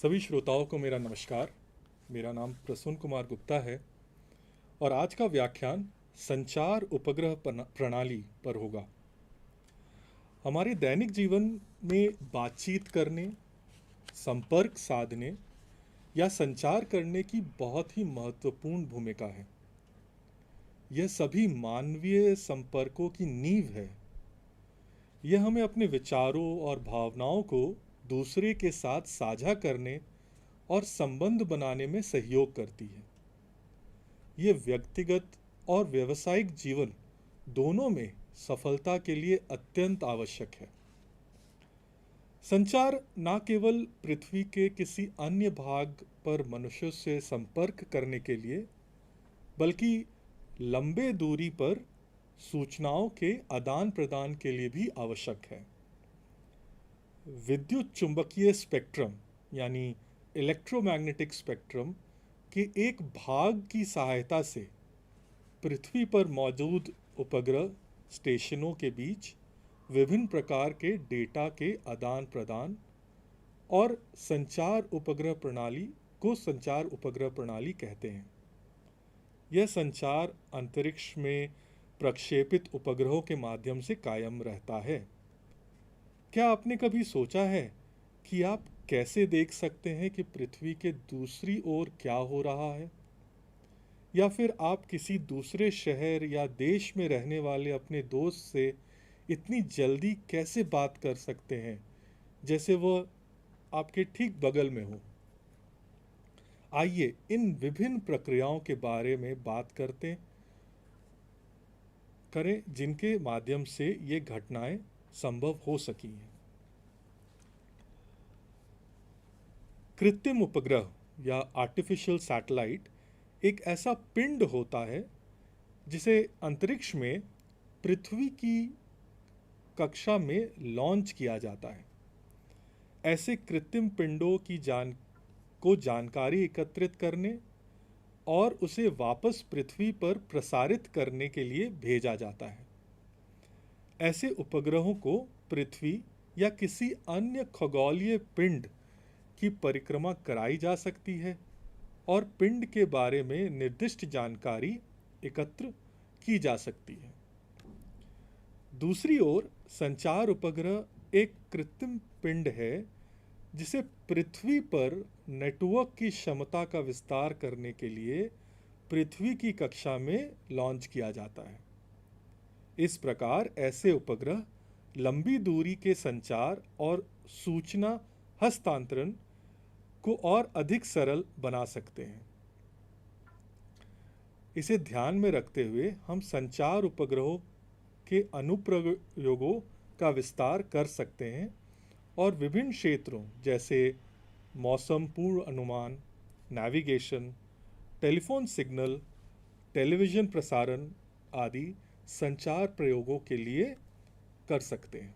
सभी श्रोताओं को मेरा नमस्कार। मेरा नाम प्रसून कुमार गुप्ता है और आज का व्याख्यान संचार उपग्रह प्रणाली पर होगा। हमारे दैनिक जीवन में बातचीत करने, संपर्क साधने या संचार करने की बहुत ही महत्वपूर्ण भूमिका है। यह सभी मानवीय संपर्कों की नींव है। यह हमें अपने विचारों और भावनाओं को दूसरे के साथ साझा करने और संबंध बनाने में सहयोग करती है। ये व्यक्तिगत और व्यावसायिक जीवन दोनों में सफलता के लिए अत्यंत आवश्यक है। संचार न केवल पृथ्वी के किसी अन्य भाग पर मनुष्यों से संपर्क करने के लिए, बल्कि लंबे दूरी पर सूचनाओं के आदान प्रदान के लिए भी आवश्यक है। विद्युत चुंबकीय स्पेक्ट्रम यानी इलेक्ट्रोमैग्नेटिक स्पेक्ट्रम के एक भाग की सहायता से पृथ्वी पर मौजूद उपग्रह स्टेशनों के बीच विभिन्न प्रकार के डेटा के आदान प्रदान और संचार उपग्रह प्रणाली को संचार उपग्रह प्रणाली कहते हैं। यह संचार अंतरिक्ष में प्रक्षेपित उपग्रहों के माध्यम से कायम रहता है। क्या आपने कभी सोचा है कि आप कैसे देख सकते हैं कि पृथ्वी के दूसरी ओर क्या हो रहा है? या फिर आप किसी दूसरे शहर या देश में रहने वाले अपने दोस्त से इतनी जल्दी कैसे बात कर सकते हैं जैसे वह आपके ठीक बगल में हो? आइए इन विभिन्न प्रक्रियाओं के बारे में बात करें जिनके माध्यम से ये घटनाएं संभव हो सकी हैं। कृत्रिम उपग्रह या आर्टिफिशियल सैटेलाइट एक ऐसा पिंड होता है जिसे अंतरिक्ष में पृथ्वी की कक्षा में लॉन्च किया जाता है। ऐसे कृत्रिम पिंडों की जानकारी एकत्रित करने और उसे वापस पृथ्वी पर प्रसारित करने के लिए भेजा जाता है। ऐसे उपग्रहों को पृथ्वी या किसी अन्य खगोलीय पिंड की परिक्रमा कराई जा सकती है और पिंड के बारे में निर्दिष्ट जानकारी एकत्र की जा सकती है। दूसरी ओर संचार उपग्रह एक कृत्रिम पिंड है जिसे पृथ्वी पर नेटवर्क की क्षमता का विस्तार करने के लिए पृथ्वी की कक्षा में लॉन्च किया जाता है। इस प्रकार ऐसे उपग्रह लंबी दूरी के संचार और सूचना हस्तांतरण को और अधिक सरल बना सकते हैं। इसे ध्यान में रखते हुए हम संचार उपग्रहों के अनुप्रयोगों का विस्तार कर सकते हैं और विभिन्न क्षेत्रों जैसे मौसम पूर्व अनुमान, नेविगेशन, टेलीफोन सिग्नल, टेलीविज़न प्रसारण आदि संचार प्रयोगों के लिए कर सकते हैं।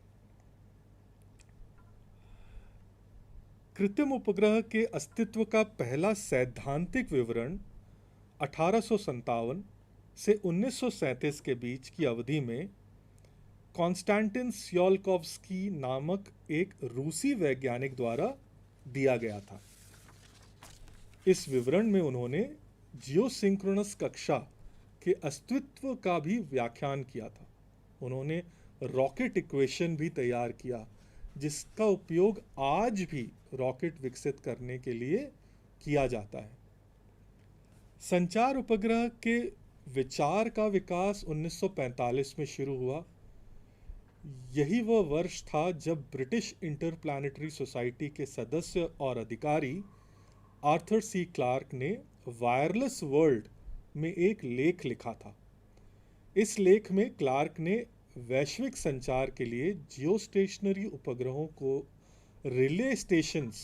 कृत्रिम उपग्रह के अस्तित्व का पहला सैद्धांतिक विवरण 1857 से 1937 के बीच की अवधि में कॉन्स्टेंटिन tsiolkovsky नामक एक रूसी वैज्ञानिक द्वारा दिया गया था। इस विवरण में उन्होंने जियोसिंक्रोनस कक्षा के अस्तित्व का भी व्याख्यान किया था। उन्होंने रॉकेट इक्वेशन भी तैयार किया जिसका उपयोग आज भी रॉकेट विकसित करने के लिए किया जाता है। संचार उपग्रह के विचार का विकास 1945 में शुरू हुआ। यही वह वर्ष था जब ब्रिटिश इंटरप्लैनेटरी सोसाइटी के सदस्य और अधिकारी आर्थर सी क्लार्क ने वायरलेस वर्ल्ड में एक लेख लिखा था। इस लेख में क्लार्क ने वैश्विक संचार के लिए जियोस्टेशनरी उपग्रहों को रिले स्टेशंस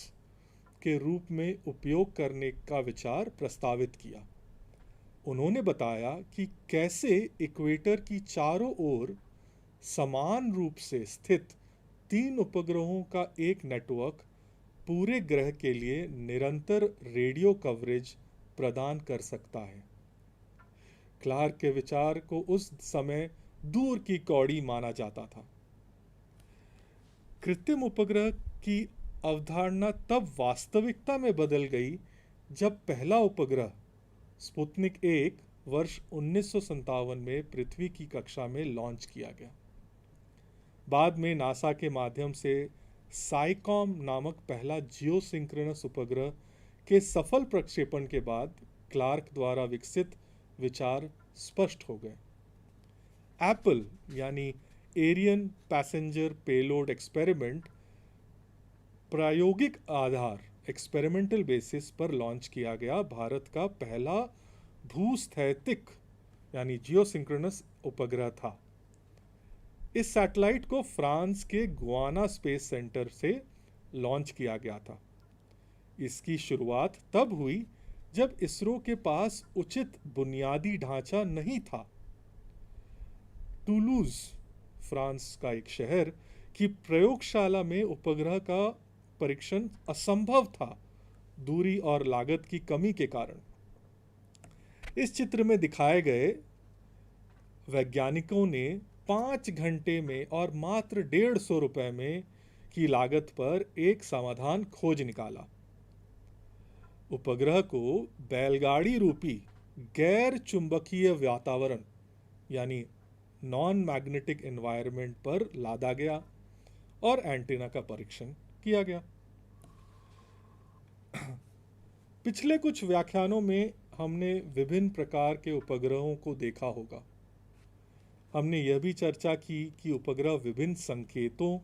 के रूप में उपयोग करने का विचार प्रस्तावित किया। उन्होंने बताया कि कैसे इक्वेटर की चारों ओर समान रूप से स्थित 3 उपग्रहों का एक नेटवर्क पूरे ग्रह के लिए निरंतर रेडियो कवरेज प्रदान कर सकता है। क्लार्क के विचार को उस समय दूर की कौड़ी माना जाता था। कृत्रिम उपग्रह की अवधारणा तब वास्तविकता में बदल गई जब पहला उपग्रह स्पुतनिक 1 वर्ष 1957 में पृथ्वी की कक्षा में लॉन्च किया गया। बाद में नासा के माध्यम से साइकॉम नामक पहला जियोसिंक्रोनस उपग्रह के सफल प्रक्षेपण के बाद क्लार्क द्वारा विकसित विचार स्पष्ट हो गए। एप्पल यानी एरियन पैसेंजर पेलोड एक्सपेरिमेंट प्रायोगिक आधार एक्सपेरिमेंटल बेसिस पर लॉन्च किया गया भारत का पहला भूस्थैतिक यानी जियोसिंक्रोनस उपग्रह था। इस सैटेलाइट को फ्रांस के गुआना स्पेस सेंटर से लॉन्च किया गया था। इसकी शुरुआत तब हुई जब इसरो के पास उचित बुनियादी ढांचा नहीं था। टूलूज, फ्रांस का एक शहर, की प्रयोगशाला में उपग्रह का परीक्षण असंभव था, दूरी और लागत की कमी के कारण। इस चित्र में दिखाए गए वैज्ञानिकों ने 5 घंटे में और मात्र 150 रुपए में की लागत पर एक समाधान खोज निकाला। उपग्रह को बैलगाड़ी रूपी गैर चुंबकीय वातावरण यानी नॉन मैग्नेटिक एनवायरनमेंट पर लादा गया और एंटीना का परीक्षण किया गया। पिछले कुछ व्याख्यानों में हमने विभिन्न प्रकार के उपग्रहों को देखा होगा। हमने यह भी चर्चा की कि उपग्रह विभिन्न संकेतों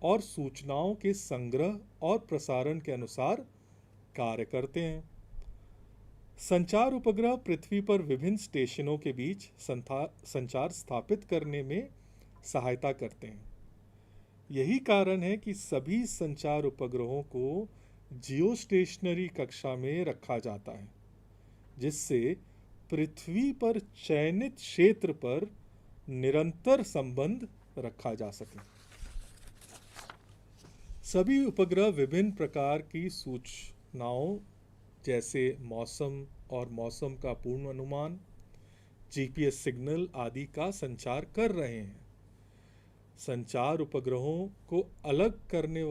और सूचनाओं के संग्रह और प्रसारण के अनुसार कार्य करते हैं। संचार उपग्रह पृथ्वी पर विभिन्न स्टेशनों के बीच संचार स्थापित करने में सहायता करते हैं। यही कारण है कि सभी संचार उपग्रहों को जियोस्टेशनरी कक्षा में रखा जाता है, जिससे पृथ्वी पर चयनित क्षेत्र पर निरंतर संबंध रखा जा सके। सभी उपग्रह विभिन्न प्रकार की सूचनाओं जैसे मौसम और मौसम का पूर्ण अनुमान, जीपीएस सिग्नल आदि का संचार कर रहे हैं। संचार उपग्रहों को अलग करने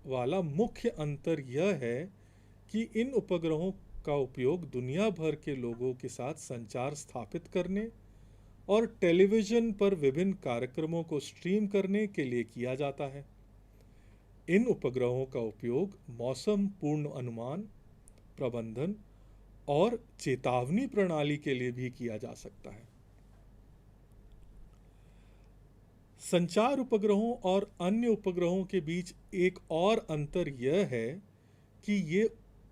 वाला मुख्य अंतर यह है कि इन उपग्रहों का उपयोग दुनिया भर के लोगों के साथ संचार स्थापित करने और टेलीविजन पर विभिन्न कार्यक्रमों को स्ट्रीम करने के लिए किया जाता है। इन उपग्रहों का उपयोग मौसम पूर्ण अनुमान, प्रबंधन और चेतावनी प्रणाली के लिए भी किया जा सकता है। संचार उपग्रहों और अन्य उपग्रहों के बीच एक और अंतर यह है कि ये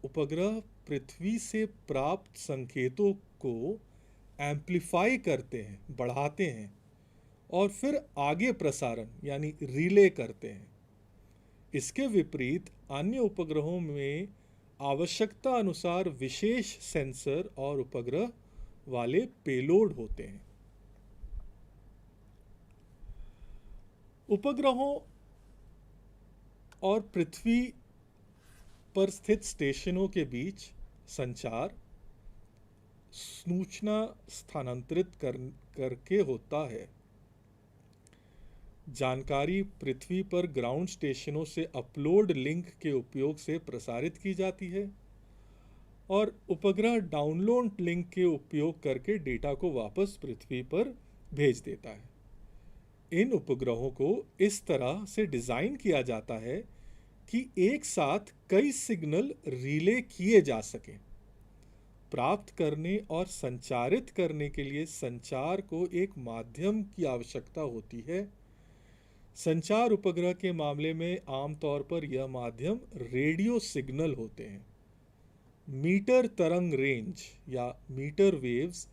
उपग्रह पृथ्वी से प्राप्त संकेतों को एम्प्लीफाई करते हैं, बढ़ाते हैं और फिर आगे प्रसारण यानी रिले करते हैं। इसके विपरीत अन्य उपग्रहों में आवश्यकता अनुसार विशेष सेंसर और उपग्रह वाले पेलोड होते हैं। उपग्रहों और पृथ्वी पर स्थित स्टेशनों के बीच संचार सूचना स्थानांतरित करके होता है। जानकारी पृथ्वी पर ग्राउंड स्टेशनों से अपलोड लिंक के उपयोग से प्रसारित की जाती है और उपग्रह डाउनलोड लिंक के उपयोग करके डेटा को वापस पृथ्वी पर भेज देता है। इन उपग्रहों को इस तरह से डिजाइन किया जाता है कि एक साथ कई सिग्नल रिले किए जा सकें। प्राप्त करने और संचारित करने के लिए संचार को एक माध्यम की आवश्यकता होती है। संचार उपग्रह के मामले में आमतौर पर यह माध्यम रेडियो सिग्नल होते हैं। मीटर तरंग रेंज या मीटर वेव्स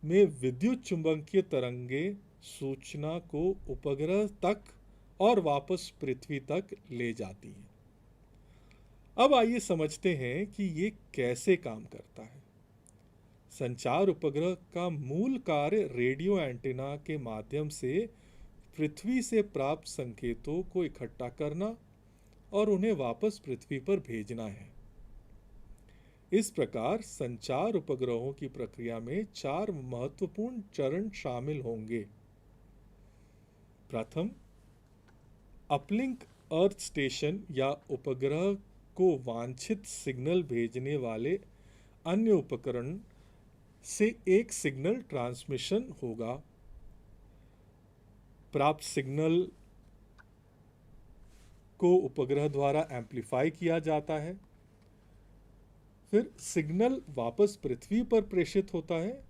में विद्युत चुंबकीय तरंगे सूचना को उपग्रह तक और वापस पृथ्वी तक ले जाती हैं। अब आइए समझते हैं कि ये कैसे काम करता है। संचार उपग्रह का मूल कार्य रेडियो एंटीना के माध्यम से पृथ्वी से प्राप्त संकेतों को इकट्ठा करना और उन्हें वापस पृथ्वी पर भेजना है। इस प्रकार संचार उपग्रहों की प्रक्रिया में 4 महत्वपूर्ण चरण शामिल होंगे। प्रथम, अपलिंक अर्थ स्टेशन या उपग्रह को वांछित सिग्नल भेजने वाले अन्य उपकरण से एक सिग्नल ट्रांसमिशन होगा। प्राप्त सिग्नल को उपग्रह द्वारा एम्प्लीफाई किया जाता है, फिर सिग्नल वापस पृथ्वी पर प्रेषित होता है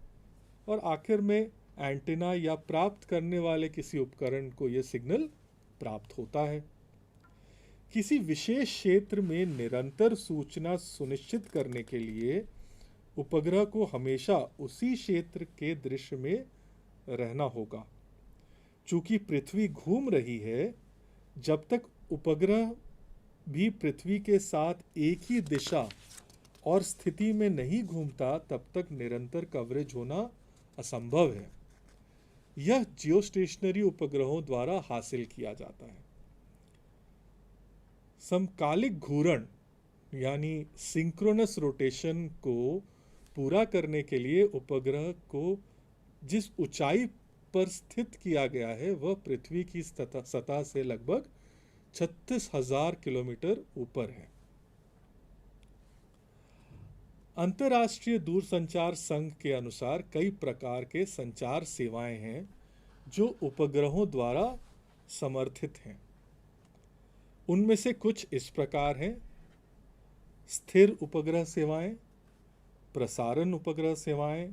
और आखिर में एंटीना या प्राप्त करने वाले किसी उपकरण को यह सिग्नल प्राप्त होता है। किसी विशेष क्षेत्र में निरंतर सूचना सुनिश्चित करने के लिए उपग्रह को हमेशा उसी क्षेत्र के दृश्य में रहना होगा। चूंकि पृथ्वी घूम रही है, जब तक उपग्रह भी पृथ्वी के साथ एक ही दिशा और स्थिति में नहीं घूमता, तब तक निरंतर कवरेज होना असंभव है। यह जियोस्टेशनरी उपग्रहों द्वारा हासिल किया जाता है। समकालिक घूर्ण यानी सिंक्रोनस रोटेशन को पूरा करने के लिए उपग्रह को जिस ऊंचाई पर स्थित किया गया है वह पृथ्वी की सतह से लगभग 36,000 किलोमीटर ऊपर है। अंतर्राष्ट्रीय दूरसंचार संघ के अनुसार कई प्रकार के संचार सेवाएं हैं जो उपग्रहों द्वारा समर्थित हैं। उनमें से कुछ इस प्रकार हैं: स्थिर उपग्रह सेवाएं, प्रसारण उपग्रह सेवाएं,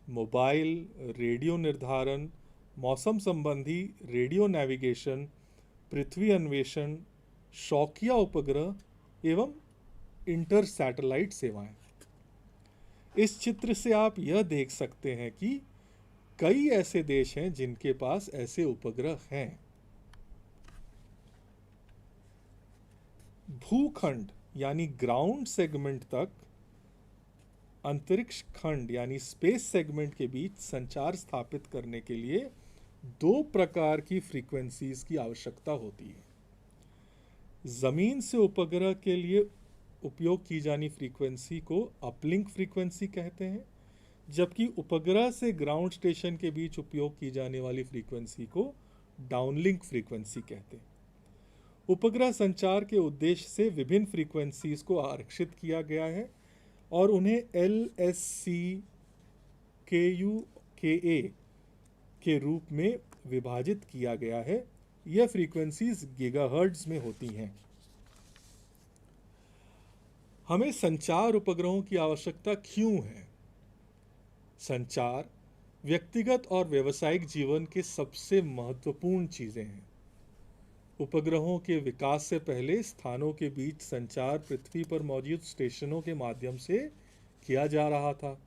मोबाइल रेडियो निर्धारण, मौसम संबंधी रेडियो नेविगेशन, पृथ्वी अन्वेषण, शौकिया उपग्रह एवं इंटर सैटेलाइट सेवाएं। इस चित्र से आप यह देख सकते हैं कि कई ऐसे देश हैं जिनके पास ऐसे उपग्रह हैं। भूखंड यानी ग्राउंड सेगमेंट तक अंतरिक्ष खंड यानी स्पेस सेगमेंट के बीच संचार स्थापित करने के लिए दो प्रकार की फ्रीक्वेंसीज की आवश्यकता होती है। जमीन से उपग्रह के लिए उपयोग की जानी फ्रीक्वेंसी को अपलिंक फ्रीक्वेंसी कहते हैं, जबकि उपग्रह से ग्राउंड स्टेशन के बीच उपयोग की जाने वाली फ्रीक्वेंसी को डाउनलिंक फ्रीक्वेंसी कहते हैं। उपग्रह संचार के उद्देश्य से विभिन्न फ्रीक्वेंसीज को आरक्षित किया गया है और उन्हें LSC, KU, KA के रूप में विभाजित किया गया है। यह फ्रीक्वेंसीज गीगाहर्ट्ज में होती हैं। हमें संचार उपग्रहों की आवश्यकता क्यों है? संचार व्यक्तिगत और व्यावसायिक जीवन के सबसे महत्वपूर्ण चीजें हैं। उपग्रहों के विकास से पहले स्थानों के बीच संचार पृथ्वी पर मौजूद स्टेशनों के माध्यम से किया जा रहा था।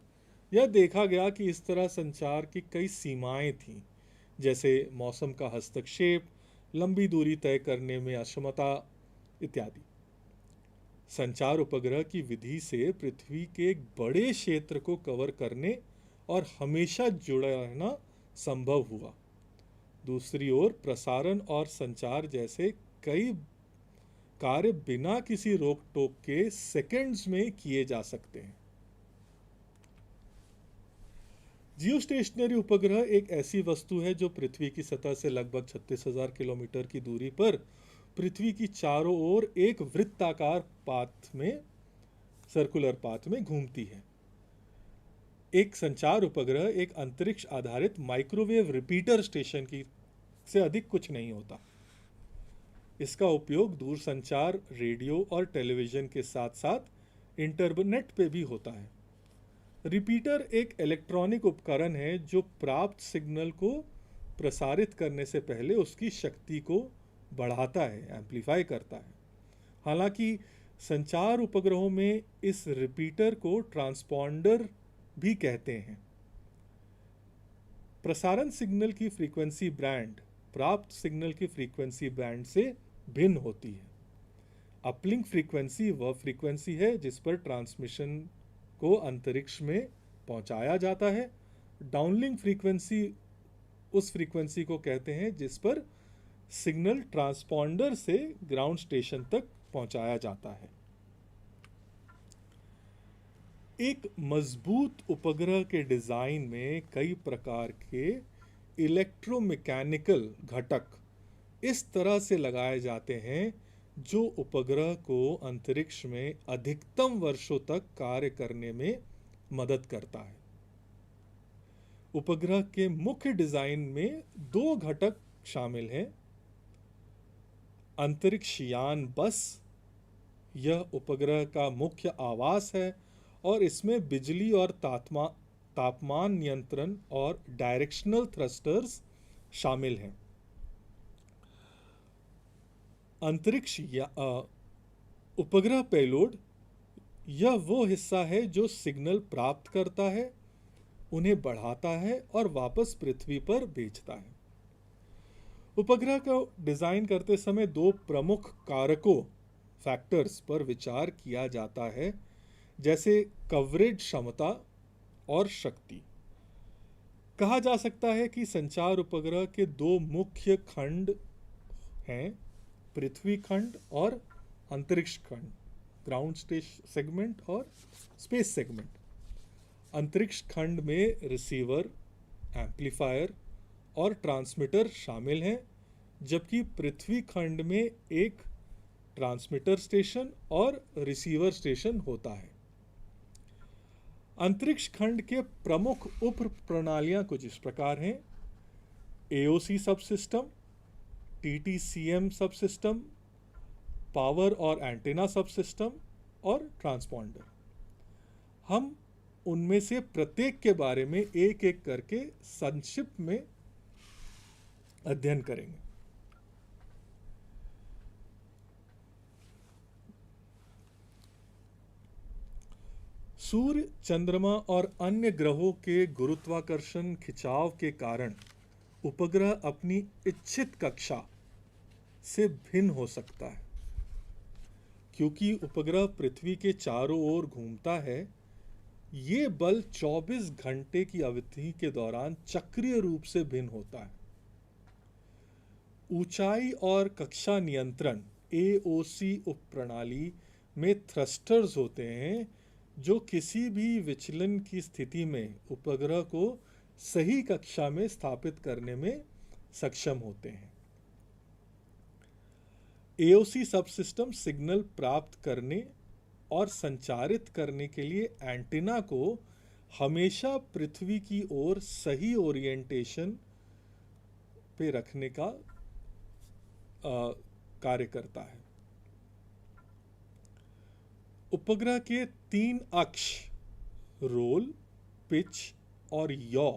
यह देखा गया कि इस तरह संचार की कई सीमाएं थीं, जैसे मौसम का हस्तक्षेप, लंबी दूरी तय करने में अक्षमता इत्यादि। संचार उपग्रह की विधि से पृथ्वी के एक बड़े क्षेत्र को कवर करने और हमेशा जुड़ा रहना संभव हुआ। दूसरी ओर प्रसारण और संचार जैसे कई कार्य बिना किसी रोक टोक के सेकंड्स में किए जा सकते हैं। जियोस्टेशनरी उपग्रह एक ऐसी वस्तु है जो पृथ्वी की सतह से लगभग 36,000 किलोमीटर की दूरी पर पृथ्वी की चारों ओर एक वृत्ताकार पाथ में, सर्कुलर पाथ में घूमती है। एक संचार उपग्रह एक अंतरिक्ष आधारित माइक्रोवेव रिपीटर स्टेशन की से अधिक कुछ नहीं होता। इसका उपयोग दूरसंचार, रेडियो और टेलीविजन के साथ साथ इंटरनेट पे भी होता है। रिपीटर एक इलेक्ट्रॉनिक उपकरण है जो प्राप्त सिग्नल को प्रसारित करने से पहले उसकी शक्ति को बढ़ाता है, एम्प्लीफाई करता है। हालांकि संचार उपग्रहों में इस रिपीटर को ट्रांसपॉन्डर भी कहते हैं। प्रसारण सिग्नल की फ्रीक्वेंसी बैंड प्राप्त सिग्नल की फ्रीक्वेंसी बैंड से भिन्न होती है। अपलिंक फ्रीक्वेंसी वह फ्रीक्वेंसी है जिस पर ट्रांसमिशन को अंतरिक्ष में पहुंचाया जाता है। डाउनलिंक फ्रीक्वेंसी उस फ्रीक्वेंसी को कहते हैं जिस पर सिग्नल ट्रांसपॉन्डर से ग्राउंड स्टेशन तक पहुंचाया जाता है। एक मजबूत उपग्रह के डिजाइन में कई प्रकार के इलेक्ट्रोमैकेनिकल घटक इस तरह से लगाए जाते हैं जो उपग्रह को अंतरिक्ष में अधिकतम वर्षों तक कार्य करने में मदद करता है। उपग्रह के मुख्य डिजाइन में दो घटक शामिल हैं। अंतरिक्ष यान बस, यह उपग्रह का मुख्य आवास है और इसमें बिजली और तापमान नियंत्रण और डायरेक्शनल थ्रस्टर्स शामिल हैं। अंतरिक्ष उपग्रह पेलोड, यह वो हिस्सा है जो सिग्नल प्राप्त करता है, उन्हें बढ़ाता है और वापस पृथ्वी पर भेजता है। उपग्रह को डिजाइन करते समय दो प्रमुख कारकों फैक्टर्स पर विचार किया जाता है, जैसे कवरेज क्षमता और शक्ति। कहा जा सकता है कि संचार उपग्रह के दो मुख्य खंड हैं, पृथ्वी खंड और अंतरिक्ष खंड, ग्राउंड स्टेशन सेगमेंट और स्पेस सेगमेंट। अंतरिक्ष खंड में रिसीवर, एम्पलीफायर और ट्रांसमीटर शामिल हैं, जबकि पृथ्वी खंड में एक ट्रांसमीटर स्टेशन और रिसीवर स्टेशन होता है। अंतरिक्ष खंड के प्रमुख उप प्रणालियां कुछ इस प्रकार हैं: एओसी सब सिस्टम, टीटीसीएम सब सिस्टम, पावर और एंटेना सब सिस्टम और ट्रांसपॉन्डर। हम उनमें से प्रत्येक के बारे में एक एक करके संक्षिप्त में अध्ययन करेंगे। सूर्य, चंद्रमा और अन्य ग्रहों के गुरुत्वाकर्षण खिंचाव के कारण उपग्रह अपनी इच्छित कक्षा से भिन्न हो सकता है। क्योंकि उपग्रह पृथ्वी के चारों ओर घूमता है, ये बल 24 घंटे की अवधि के दौरान चक्रीय रूप से भिन्न होता है। ऊंचाई और कक्षा नियंत्रण एओसी उपप्रणाली में थ्रस्टर्स होते हैं जो किसी भी विचलन की स्थिति में उपग्रह को सही कक्षा में स्थापित करने में सक्षम होते हैं। एओसी सबसिस्टम सिग्नल प्राप्त करने और संचारित करने के लिए एंटीना को हमेशा पृथ्वी की ओर सही ओरिएंटेशन पे रखने का कार्य करता है। उपग्रह के 3 अक्ष रोल, पिच और यॉ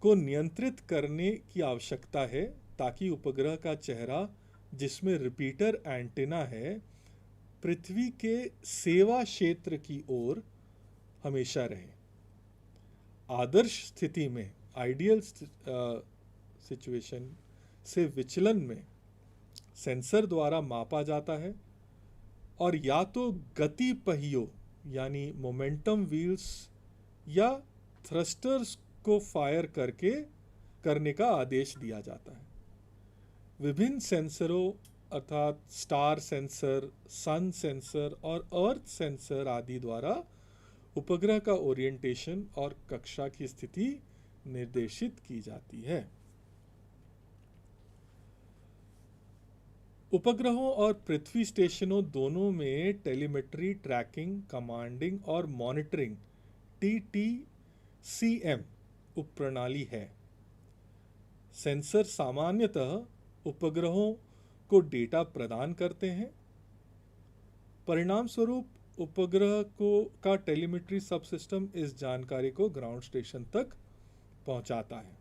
को नियंत्रित करने की आवश्यकता है ताकि उपग्रह का चेहरा, जिसमें रिपीटर एंटीना है, पृथ्वी के सेवा क्षेत्र की ओर हमेशा रहे। आदर्श स्थिति में, आइडियल सिचुएशन से विचलन में सेंसर द्वारा मापा जाता है और या तो गति पहियों यानी मोमेंटम व्हील्स या थ्रस्टर्स को फायर करने का आदेश दिया जाता है। विभिन्न सेंसरों अर्थात स्टार सेंसर, सन सेंसर और अर्थ सेंसर आदि द्वारा उपग्रह का ओरिएंटेशन और कक्षा की स्थिति निर्देशित की जाती है। उपग्रहों और पृथ्वी स्टेशनों दोनों में टेलीमेट्री, ट्रैकिंग, कमांडिंग और मॉनिटरिंग टीटीसीएम उपप्रणाली है। सेंसर सामान्यतः उपग्रहों को डेटा प्रदान करते हैं। परिणाम स्वरूप उपग्रह का टेलीमेट्री सबसिस्टम इस जानकारी को ग्राउंड स्टेशन तक पहुंचाता है।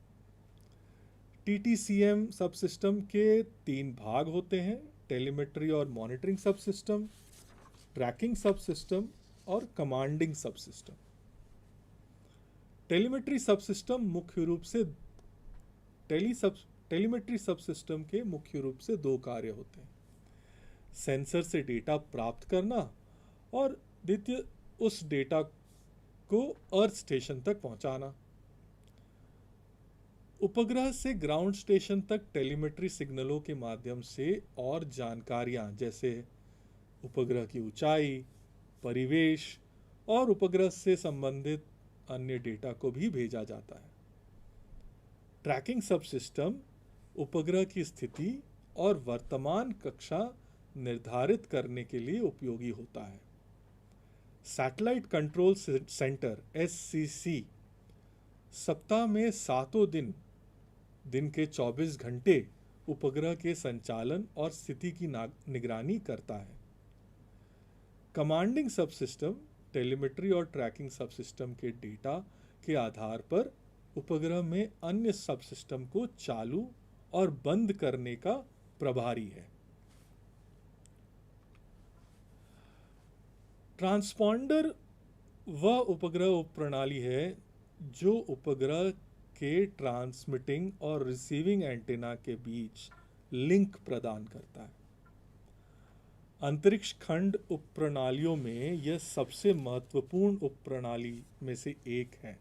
टीटीसीएम सबसिस्टम के 3 भाग होते हैं: टेलीमेट्री और मॉनिटरिंग सबसिस्टम, ट्रैकिंग सबसिस्टम और कमांडिंग सबसिस्टम। टेलीमेट्री सबसिस्टम मुख्य रूप से टेलीमेट्री सबसिस्टम के मुख्य रूप से 2 कार्य होते हैं: सेंसर से डेटा प्राप्त करना और द्वितीय उस डेटा को अर्थ स्टेशन तक पहुंचाना। उपग्रह से ग्राउंड स्टेशन तक टेलीमेट्री सिग्नलों के माध्यम से और जानकारियां जैसे उपग्रह की ऊंचाई, परिवेश और उपग्रह से संबंधित अन्य डेटा को भी भेजा जाता है। ट्रैकिंग सबसिस्टम उपग्रह की स्थिति और वर्तमान कक्षा निर्धारित करने के लिए उपयोगी होता है। सैटेलाइट कंट्रोल सेंटर SCC सप्ताह में सातों दिन के 24 घंटे उपग्रह के संचालन और स्थिति की निगरानी करता है। कमांडिंग सबसिस्टम टेलीमेट्री और ट्रैकिंग सबसिस्टम के डेटा के आधार पर उपग्रह में अन्य सबसिस्टम को चालू और बंद करने का प्रभारी है। ट्रांसपॉन्डर वह उपग्रह उपप्रणाली है जो उपग्रह के ट्रांसमिटिंग और रिसीविंग एंटेना के बीच लिंक प्रदान करता है। अंतरिक्ष खंड उपप्रणालियों में यह सबसे महत्वपूर्ण उपप्रणाली में से एक है।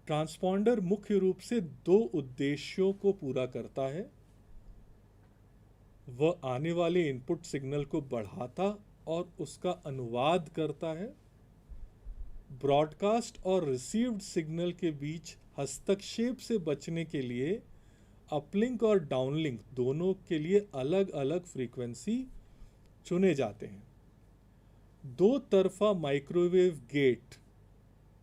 ट्रांसपॉन्डर मुख्य रूप से दो उद्देश्यों को पूरा करता है। वह आने वाले इनपुट सिग्नल को बढ़ाता और उसका अनुवाद करता है। ब्रॉडकास्ट और रिसीव्ड सिग्नल के बीच हस्तक्षेप से बचने के लिए अपलिंक और डाउनलिंक दोनों के लिए अलग अलग फ्रीक्वेंसी चुने जाते हैं। दो तरफा माइक्रोवेव गेट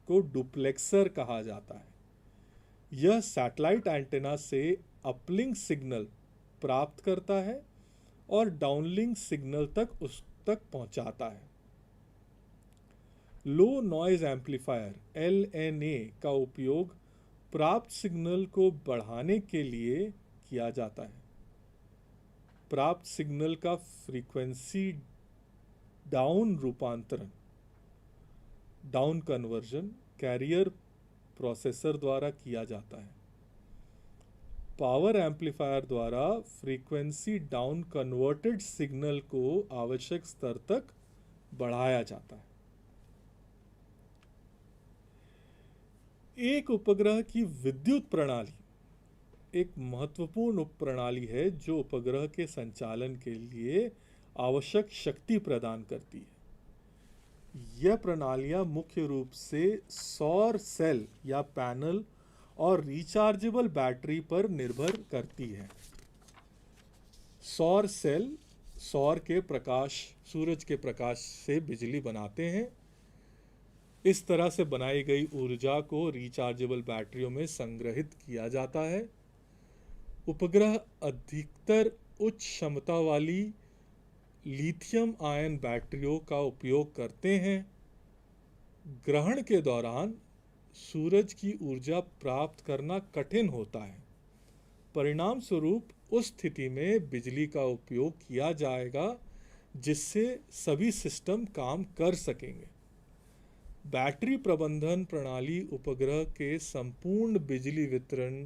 को डुप्लेक्सर कहा जाता है। यह सैटेलाइट एंटेना से अपलिंक सिग्नल प्राप्त करता है और डाउनलिंक सिग्नल तक उस तक पहुंचाता है। लो नॉइज एम्पलीफायर LNA का उपयोग प्राप्त सिग्नल को बढ़ाने के लिए किया जाता है। प्राप्त सिग्नल का फ्रीक्वेंसी डाउन रूपांतरण डाउन कन्वर्जन कैरियर प्रोसेसर द्वारा किया जाता है। पावर एम्पलीफायर द्वारा फ्रीक्वेंसी डाउन कन्वर्टेड सिग्नल को आवश्यक स्तर तक बढ़ाया जाता है। एक उपग्रह की विद्युत प्रणाली एक महत्वपूर्ण उपप्रणाली है जो उपग्रह के संचालन के लिए आवश्यक शक्ति प्रदान करती है। यह प्रणालियां मुख्य रूप से सौर सेल या पैनल और रिचार्जेबल बैटरी पर निर्भर करती है। सौर सेल सूरज के प्रकाश से बिजली बनाते हैं। इस तरह से बनाई गई ऊर्जा को रिचार्जेबल बैटरियों में संग्रहित किया जाता है। उपग्रह अधिकतर उच्च क्षमता वाली लिथियम आयन बैटरियों का उपयोग करते हैं। ग्रहण के दौरान सूरज की ऊर्जा प्राप्त करना कठिन होता है। परिणाम स्वरूप उस स्थिति में बिजली का उपयोग किया जाएगा जिससे सभी सिस्टम काम कर सकेंगे। बैटरी प्रबंधन प्रणाली उपग्रह के संपूर्ण बिजली वितरण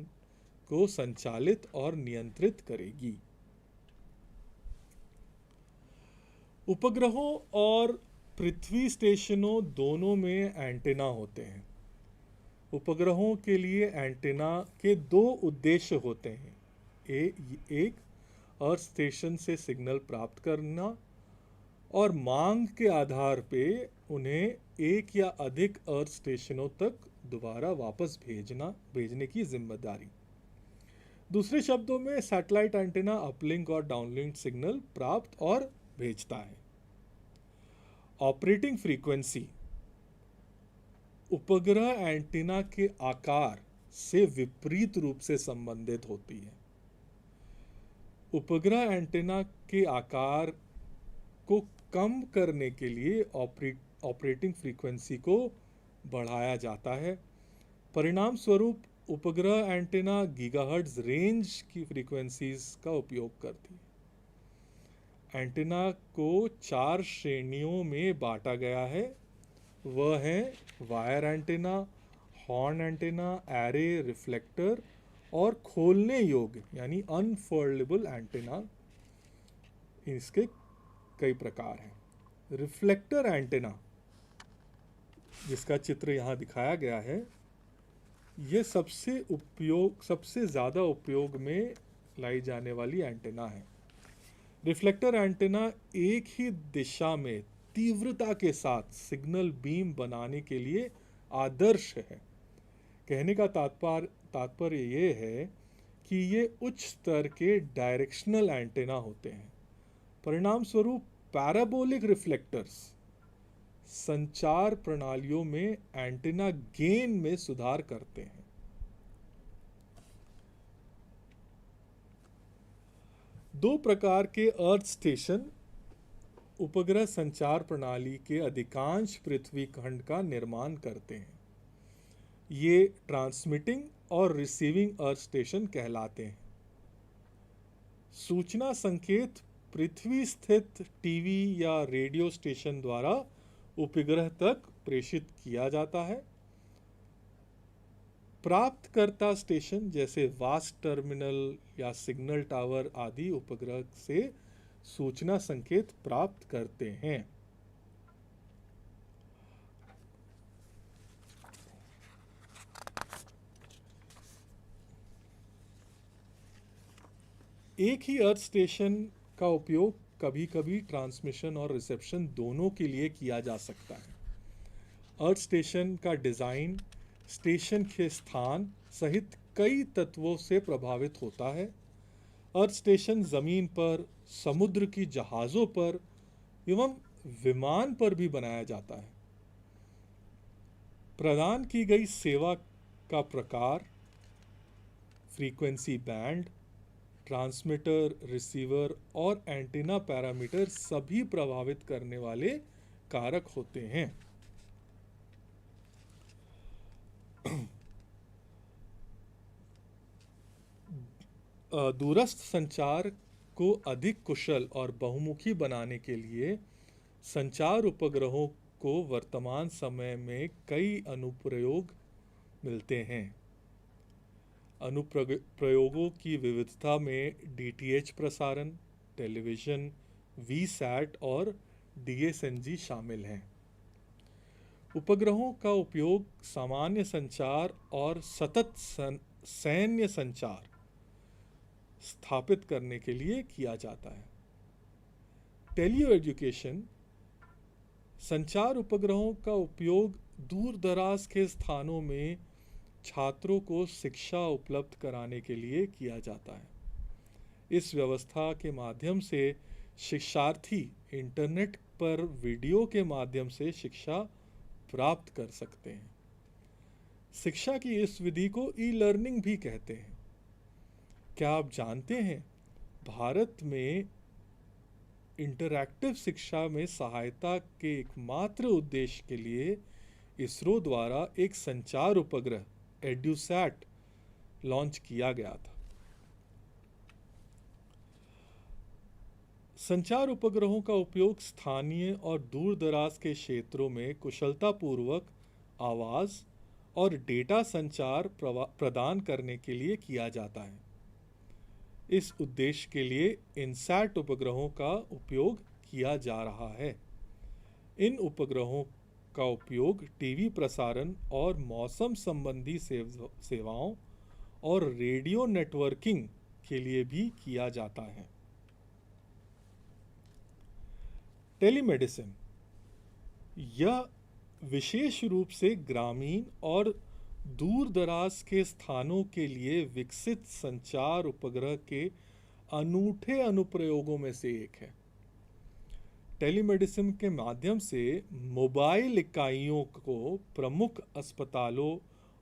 को संचालित और नियंत्रित करेगी। उपग्रहों और पृथ्वी स्टेशनों दोनों में एंटेना होते हैं। उपग्रहों के लिए एंटेना के दो उद्देश्य होते हैं। एक अर्थ स्टेशन से सिग्नल प्राप्त करना और मांग के आधार पे उन्हें एक या अधिक अर्थ स्टेशनों तक दोबारा वापस भेजने की जिम्मेदारी। दूसरे शब्दों में सैटेलाइट एंटेना अपलिंक और डाउनलिंक सिग्नल प्राप्त और भेजता है। ऑपरेटिंग फ्रीक्वेंसी उपग्रह एंटीना के आकार से विपरीत रूप से संबंधित होती है। उपग्रह एंटीना के आकार को कम करने के लिए ऑपरेटिंग फ्रीक्वेंसी को बढ़ाया जाता है। परिणाम स्वरूप उपग्रह एंटीना गीगाहर्ट्ज रेंज की फ्रीक्वेंसीज का उपयोग करती है। एंटीना को 4 श्रेणियों में बांटा गया है। वह है wire antenna, horn antenna, array, reflector और खोलने योग्य यानी अनफोल्डेबल एंटीना। इसके कई प्रकार हैं। रिफ्लेक्टर एंटीना जिसका चित्र यहाँ दिखाया गया है, यह सबसे ज़्यादा उपयोग में लाई जाने वाली एंटीना है। रिफ्लेक्टर एंटीना एक ही दिशा में तीव्रता के साथ सिग्नल बीम बनाने के लिए आदर्श है। कहने का तात्पर्य ये है कि ये उच्च स्तर के डायरेक्शनल एंटेना होते हैं। परिणाम स्वरूप पैराबोलिक रिफ्लेक्टर्स संचार प्रणालियों में एंटेना गेन में सुधार करते हैं। दो प्रकार के अर्थ स्टेशन उपग्रह संचार प्रणाली के अधिकांश पृथ्वी खंड का निर्माण करते हैं। ये ट्रांसमिटिंग और रिसीविंग अर्थ स्टेशन कहलाते हैं। सूचना संकेत पृथ्वी स्थित टीवी या रेडियो स्टेशन द्वारा उपग्रह तक प्रेषित किया जाता है। प्राप्तकर्ता स्टेशन जैसे वास्ट टर्मिनल या सिग्नल टावर आदि उपग्रह से सूचना संकेत प्राप्त करते हैं। एक ही अर्थ स्टेशन का उपयोग कभी कभी ट्रांसमिशन और रिसेप्शन दोनों के लिए किया जा सकता है। अर्थ स्टेशन का डिज़ाइन स्टेशन के स्थान सहित कई तत्वों से प्रभावित होता है। अर्थ स्टेशन ज़मीन पर, समुद्र की जहाज़ों पर एवं विमान पर भी बनाया जाता है। प्रदान की गई सेवा का प्रकार, फ्रीक्वेंसी बैंड, ट्रांसमीटर, रिसीवर और एंटीना पैरामीटर सभी प्रभावित करने वाले कारक होते हैं। दूरस्थ संचार को अधिक कुशल और बहुमुखी बनाने के लिए संचार उपग्रहों को वर्तमान समय में कई अनुप्रयोग मिलते हैं। अनुप्रयोगों की विविधता में डीटीएच प्रसारण, टेलीविज़न, वीसैट और डीएसएनजी शामिल हैं। उपग्रहों का उपयोग सामान्य संचार और सतत सैन्य संचार स्थापित करने के लिए किया जाता है। टेलियो एजुकेशन संचार उपग्रहों का उपयोग दूर दराज के स्थानों में छात्रों को शिक्षा उपलब्ध कराने के लिए किया जाता है। इस व्यवस्था के माध्यम से शिक्षार्थी इंटरनेट पर वीडियो के माध्यम से शिक्षा प्राप्त कर सकते हैं। शिक्षा की इस विधि को ई लर्निंग भी कहते हैं। क्या आप जानते हैं, भारत में इंटरैक्टिव शिक्षा में सहायता के एकमात्र उद्देश्य के लिए इसरो द्वारा एक संचार उपग्रह एड्यूसैट लॉन्च किया गया था। संचार उपग्रहों का उपयोग स्थानीय और दूर दराज के क्षेत्रों में कुशलतापूर्वक आवाज़ और डेटा संचार प्रदान करने के लिए किया जाता है। इस उद्देश्य के लिए इनसैट उपग्रहों का उपयोग किया जा रहा है। इन उपग्रहों का उपयोग टीवी प्रसारण और मौसम संबंधी सेवाओं और रेडियो नेटवर्किंग के लिए भी किया जाता है। टेलीमेडिसिन यह विशेष रूप से ग्रामीण और दूर दराज के स्थानों के लिए विकसित संचार उपग्रह के अनूठे अनुप्रयोगों में से एक है। टेलीमेडिसिन के माध्यम से मोबाइल इकाइयों को प्रमुख अस्पतालों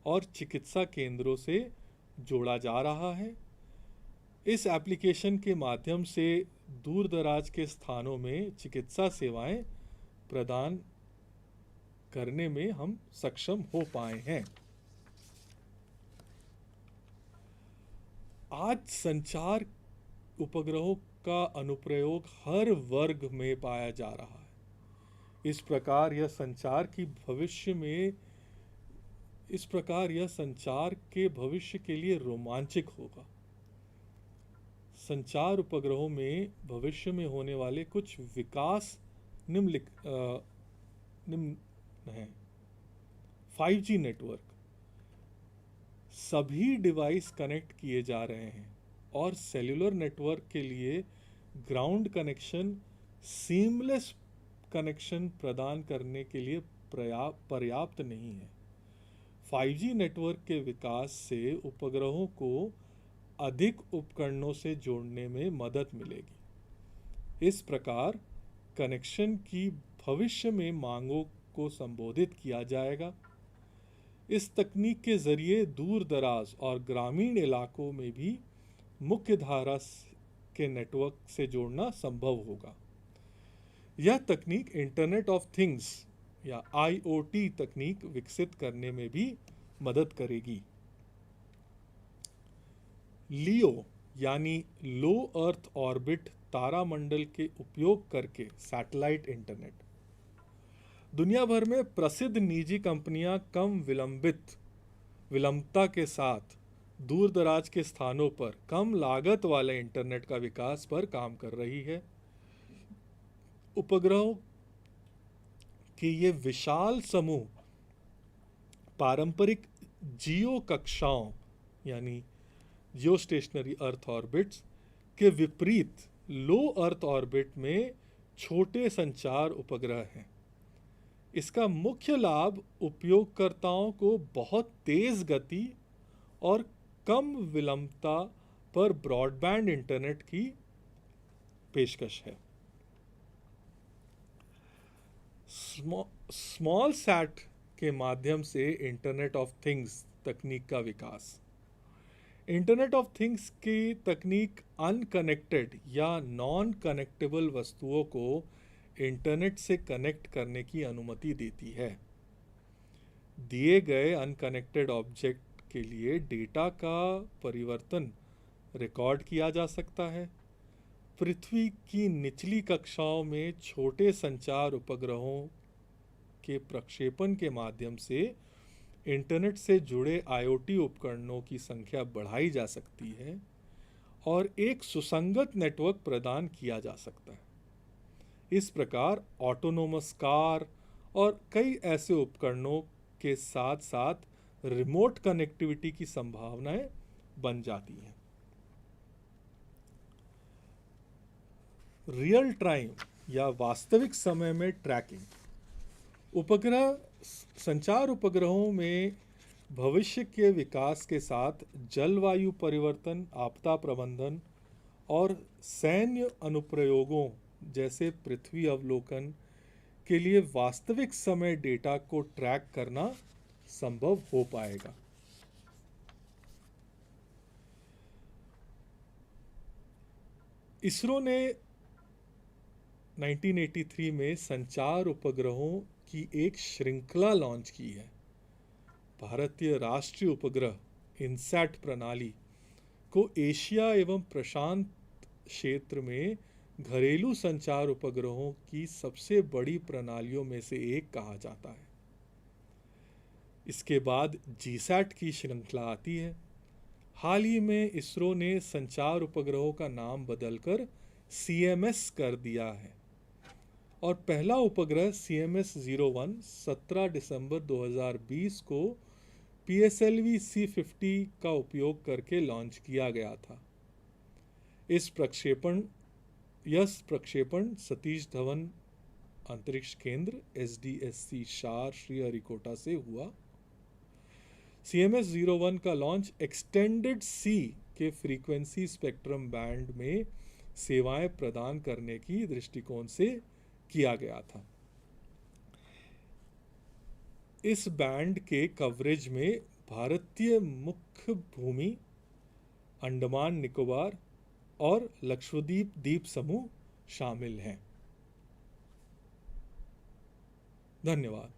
और चिकित्सा केंद्रों से जोड़ा जा रहा है। इस एप्लीकेशन के माध्यम से दूर दराज के स्थानों में चिकित्सा सेवाएं प्रदान करने में हम सक्षम हो पाए हैं। आज संचार उपग्रहों का अनुप्रयोग हर वर्ग में पाया जा रहा है। इस प्रकार यह संचार के भविष्य के लिए रोमांचक होगा। संचार उपग्रहों में भविष्य में होने वाले कुछ विकास निम्न हैं। 5G नेटवर्क, सभी डिवाइस कनेक्ट किए जा रहे हैं और सेल्युलर नेटवर्क के लिए ग्राउंड कनेक्शन सीमलेस कनेक्शन प्रदान करने के लिए पर्याप्त नहीं है। 5G नेटवर्क के विकास से उपग्रहों को अधिक उपकरणों से जोड़ने में मदद मिलेगी। इस प्रकार कनेक्शन की भविष्य में मांगों को संबोधित किया जाएगा। इस तकनीक के जरिए दूर दराज और ग्रामीण इलाकों में भी मुख्य धारा के नेटवर्क से जोड़ना संभव होगा। यह तकनीक इंटरनेट ऑफ थिंग्स या IoT तकनीक विकसित करने में भी मदद करेगी। लियो यानी लो अर्थ ऑर्बिट तारामंडल के उपयोग करके सैटेलाइट इंटरनेट। दुनिया भर में प्रसिद्ध निजी कंपनियां कम विलंबता के साथ दूर दराज के स्थानों पर कम लागत वाले इंटरनेट का विकास पर काम कर रही है। उपग्रहों के ये विशाल समूह पारंपरिक जियो कक्षाओं यानी जियो स्टेशनरी अर्थ ऑर्बिट्स के विपरीत लो अर्थ ऑर्बिट में छोटे संचार उपग्रह हैं। इसका मुख्य लाभ उपयोगकर्ताओं को बहुत तेज गति और कम विलंबता पर ब्रॉडबैंड इंटरनेट की पेशकश है। स्मॉल सैट के माध्यम से इंटरनेट ऑफ थिंग्स तकनीक का विकास। इंटरनेट ऑफ थिंग्स की तकनीक अनकनेक्टेड या नॉन कनेक्टेबल वस्तुओं को इंटरनेट से कनेक्ट करने की अनुमति देती है। दिए गए अनकनेक्टेड ऑब्जेक्ट के लिए डेटा का परिवर्तन रिकॉर्ड किया जा सकता है। पृथ्वी की निचली कक्षाओं में छोटे संचार उपग्रहों के प्रक्षेपण के माध्यम से इंटरनेट से जुड़े IoT उपकरणों की संख्या बढ़ाई जा सकती है और एक सुसंगत नेटवर्क प्रदान किया जा सकता है। इस प्रकार ऑटोनोमस कार और कई ऐसे उपकरणों के साथ साथ रिमोट कनेक्टिविटी की संभावनाएं बन जाती हैं। रियल टाइम या वास्तविक समय में ट्रैकिंग। उपग्रह संचार उपग्रहों में भविष्य के विकास के साथ जलवायु परिवर्तन, आपदा प्रबंधन और सैन्य अनुप्रयोगों जैसे पृथ्वी अवलोकन के लिए वास्तविक समय डेटा को ट्रैक करना संभव हो पाएगा। इसरो ने 1983 में संचार उपग्रहों की एक श्रृंखला लॉन्च की है। भारतीय राष्ट्रीय उपग्रह इनसैट प्रणाली को एशिया एवं प्रशांत क्षेत्र में घरेलू संचार उपग्रहों की सबसे बड़ी प्रणालियों में से एक कहा जाता है। इसके बाद जीसैट की श्रृंखला आती है। हाल ही में इसरो ने संचार उपग्रहों का नाम बदलकर CMS कर दिया है और पहला उपग्रह CMS-01 17 दिसंबर 2020 को PSLV C50 का उपयोग करके लॉन्च किया गया था। यह प्रक्षेपण सतीश धवन अंतरिक्ष केंद्र SDSC शार श्रीहरिकोटा से हुआ। CMS-01 का लॉन्च एक्सटेंडेड C के फ्रीक्वेंसी स्पेक्ट्रम बैंड में सेवाएं प्रदान करने की दृष्टिकोण से किया गया था। इस बैंड के कवरेज में भारतीय मुख्य भूमि, अंडमान निकोबार और लक्षद्वीप द्वीप समूह शामिल हैं। धन्यवाद।